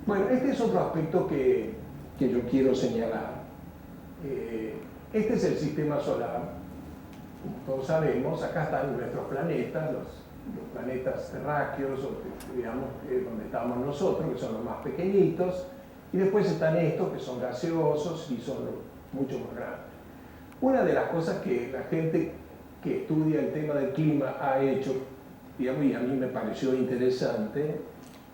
Bueno, este es otro aspecto que yo quiero señalar. Este es el sistema solar. Como todos sabemos, acá están nuestros planetas, los planetas terráqueos, o digamos, donde estamos nosotros, que son los más pequeñitos, y después están estos, que son gaseosos y son mucho más grandes. Una de las cosas que la gente que estudia el tema del clima ha hecho, digamos, y a mí me pareció interesante,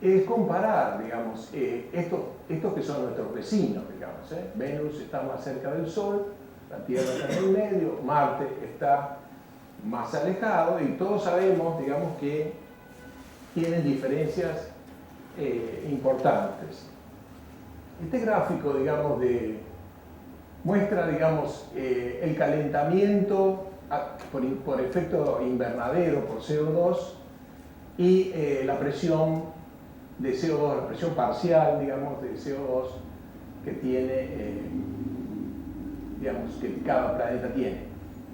es comparar, digamos, estos que son nuestros vecinos, digamos, Venus está más cerca del Sol, la Tierra está en el medio, Marte está más alejado, y todos sabemos, digamos, que tienen diferencias importantes. Este gráfico, digamos, muestra, digamos, el calentamiento por efecto invernadero, por CO2, y la presión de CO2, la presión parcial, digamos, de CO2 que tiene, digamos, que cada planeta tiene.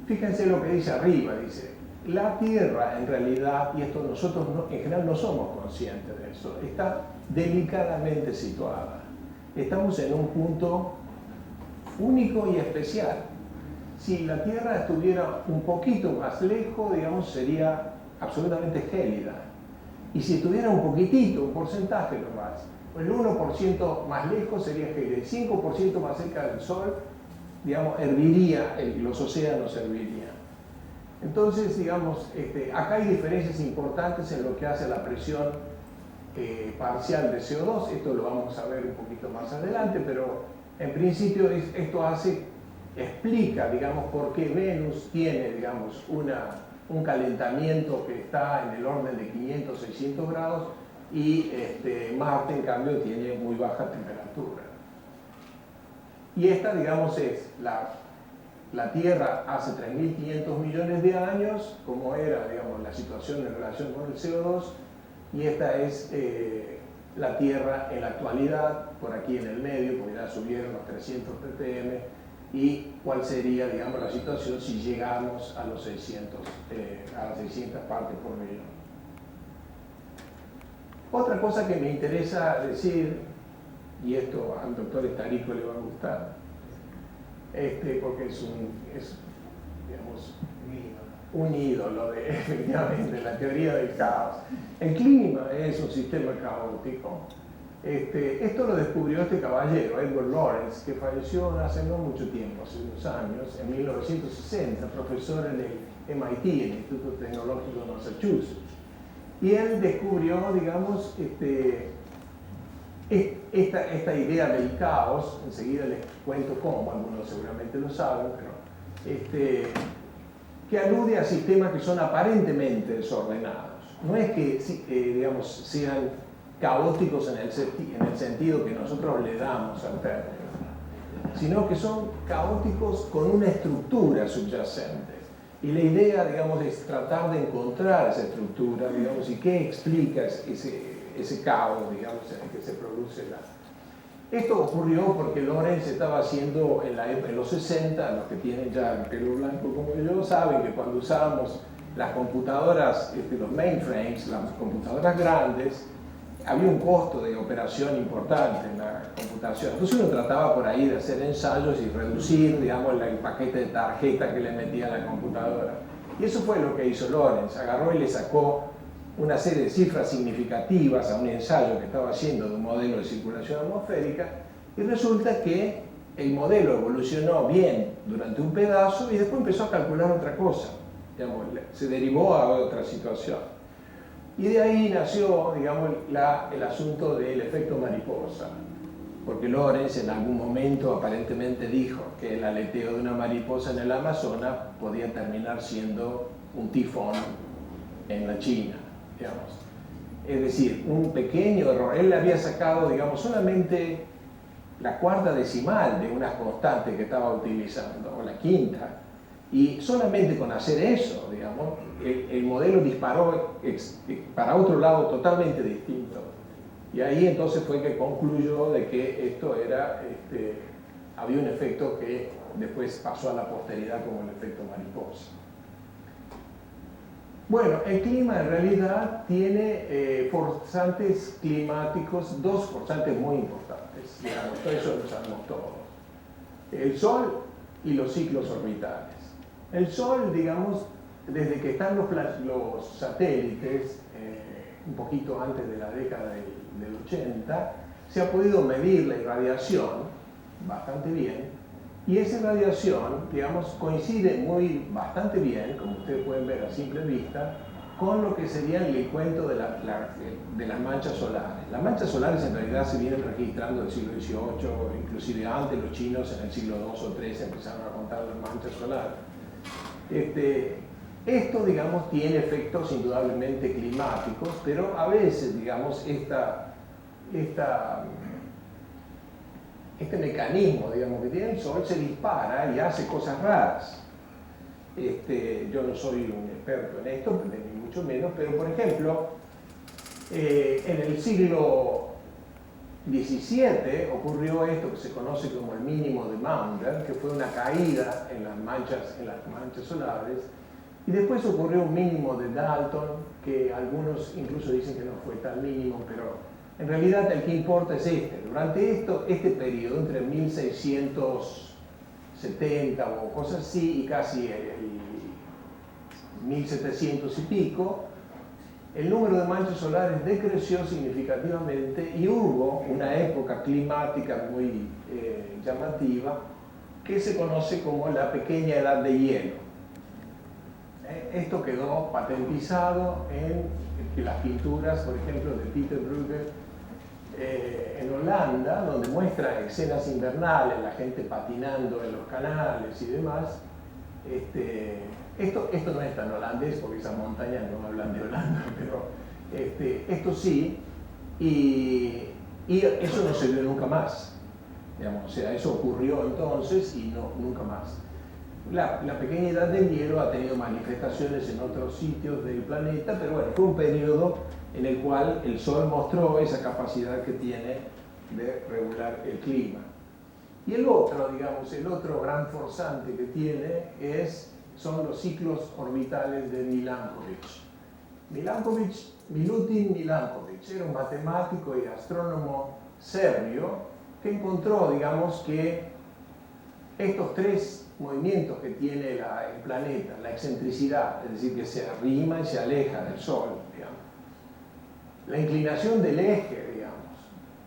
Fíjense lo que dice arriba, dice, la Tierra en realidad, y esto nosotros en general no somos conscientes de eso, está delicadamente situada. Estamos en un punto único y especial. Si la Tierra estuviera un poquito más lejos, digamos, sería absolutamente gélida. Y si estuviera un poquitito, un porcentaje nomás, el 1% más lejos sería gélida, el 5% más cerca del Sol, digamos, herviría, los océanos hervirían. Entonces, digamos, acá hay diferencias importantes en lo que hace a la presión parcial de CO2, esto lo vamos a ver un poquito más adelante, pero en principio esto explica, digamos, por qué Venus tiene, digamos, un calentamiento que está en el orden de 500, 600 grados y Marte, en cambio, tiene muy baja temperatura. Y esta, digamos, es la Tierra hace 3.500 millones de años, como era, digamos, la situación en relación con el CO2, y esta es la Tierra en la actualidad, por aquí en el medio, porque ya subieron los 300 ppm, y cuál sería, digamos, la situación si llegamos a los 600, a las 600 partes por millón. Otra cosa que me interesa decir, y esto al doctor Estarico le va a gustar, porque es digamos, un ídolo de, efectivamente, la teoría del caos. El clima es un sistema caótico. Esto lo descubrió este caballero, Edward Lorenz, que falleció hace no mucho tiempo, hace unos años, en 1960, profesor en el MIT, el Instituto Tecnológico de Massachusetts. Y él descubrió, digamos, esta idea del caos. Enseguida les cuento cómo, algunos seguramente lo saben, pero que alude a sistemas que son aparentemente desordenados. No es que, digamos, sean caóticos en el sentido que nosotros le damos al término, sino que son caóticos con una estructura subyacente. Y la idea, digamos, es tratar de encontrar esa estructura, digamos, y qué explica ese caos, digamos, en el que se produce Esto ocurrió porque Lorenz estaba haciendo en los 60, los que tienen ya el pelo blanco como yo, saben que cuando usábamos las computadoras, los mainframes, las computadoras grandes, había un costo de operación importante en la computación. Entonces uno trataba por ahí de hacer ensayos y reducir, digamos, el paquete de tarjeta que le metía a la computadora. Y eso fue lo que hizo Lorenz. Agarró y le sacó una serie de cifras significativas a un ensayo que estaba haciendo de un modelo de circulación atmosférica, y resulta que el modelo evolucionó bien durante un pedazo y después empezó a calcular otra cosa. Digamos, se derivó a otra situación. Y de ahí nació, digamos, el asunto del efecto mariposa, porque Lorenz en algún momento aparentemente dijo que el aleteo de una mariposa en el Amazonas podía terminar siendo un tifón en la China, digamos. Es decir, un pequeño error. Él le había sacado, digamos, solamente la cuarta decimal de una constante que estaba utilizando, o la quinta, y solamente con hacer eso, digamos, el modelo disparó para otro lado totalmente distinto. Y ahí entonces fue que concluyó de que esto era, había un efecto que después pasó a la posteridad como el efecto mariposa. Bueno, el clima en realidad tiene forzantes climáticos, dos forzantes muy importantes, digamos, todo eso lo sabemos todos. El Sol y los ciclos orbitales. El Sol, digamos, desde que están los satélites, un poquito antes de la década del 80, se ha podido medir la irradiación bastante bien, y esa irradiación, digamos, coincide bastante bien, como ustedes pueden ver a simple vista, con lo que sería el cuento de las manchas solares. Las manchas solares en realidad se vienen registrando del siglo XVIII, inclusive antes los chinos en el siglo II o III empezaron a contar las manchas solares. Esto, digamos, tiene efectos indudablemente climáticos, pero a veces, digamos, este mecanismo, digamos, que tiene el Sol se dispara y hace cosas raras. Yo no soy un experto en esto, ni mucho menos, pero por ejemplo, en el siglo XVII ocurrió esto que se conoce como el mínimo de Maunder, que fue una caída en las manchas solares, y después ocurrió un mínimo de Dalton, que algunos incluso dicen que no fue tan mínimo, pero en realidad el que importa es este. Durante este periodo, entre 1670 o cosas así, y casi el 1700 y pico, el número de manchas solares decreció significativamente y hubo una época climática muy llamativa que se conoce como la pequeña edad de hielo. Esto quedó patentizado en las pinturas, por ejemplo, de Peter Bruegel en Holanda, donde muestra escenas invernales, la gente patinando en los canales y demás. Esto no es tan holandés porque esas montañas no hablan de Holanda, pero esto sí, y eso no se vio nunca más. Digamos, o sea, eso ocurrió entonces y nunca más. La pequeña edad del hielo ha tenido manifestaciones en otros sitios del planeta, pero bueno, fue un periodo en el cual el Sol mostró esa capacidad que tiene de regular el clima. Y el otro gran forzante que tiene son los ciclos orbitales de Milutin Milanković era un matemático y astrónomo serbio que encontró, digamos, que estos tres movimientos que tiene el planeta, la excentricidad, es decir, que se arrima y se aleja del Sol, digamos, la inclinación del eje, digamos,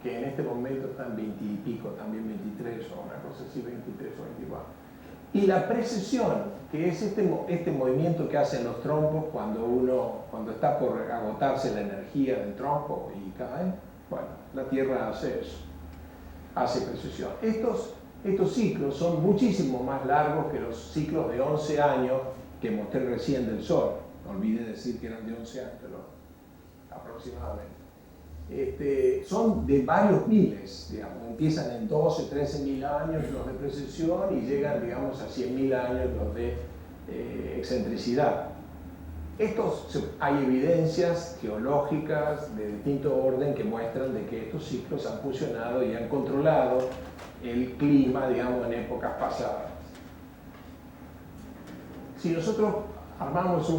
que en este momento está en 20 y pico, también 23 o una cosa así, 23 o 24, y la precesión, que es este movimiento que hacen los trompos cuando está por agotarse la energía del trompo y cae. Bueno, la Tierra hace eso, hace precesión. Estos ciclos son muchísimo más largos que los ciclos de 11 años que mostré recién del Sol. No olvidé decir que eran de 11 años, pero aproximadamente. Son de varios miles, digamos. Empiezan en 12, 13 mil años los de precesión y llegan, digamos, a 100.000 años los de excentricidad. Hay evidencias geológicas de distinto orden que muestran de que estos ciclos han funcionado y han controlado el clima, digamos, en épocas pasadas. Si nosotros armamos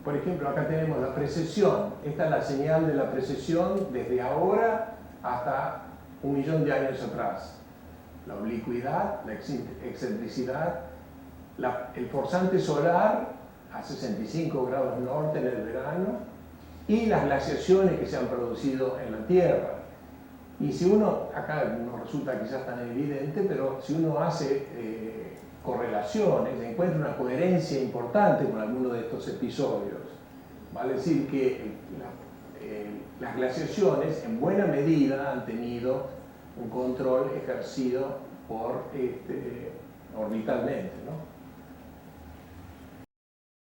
por ejemplo, acá tenemos la precesión, esta es la señal de la precesión desde ahora hasta 1.000.000 de años atrás. La oblicuidad, la excentricidad, el forzante solar a 65 grados norte en el verano y las glaciaciones que se han producido en la Tierra. Y si acá no resulta quizás tan evidente, pero si uno hace correlaciones, encuentra una coherencia importante con alguno de estos episodios. Vale decir que las glaciaciones en buena medida han tenido un control ejercido orbitalmente, ¿no?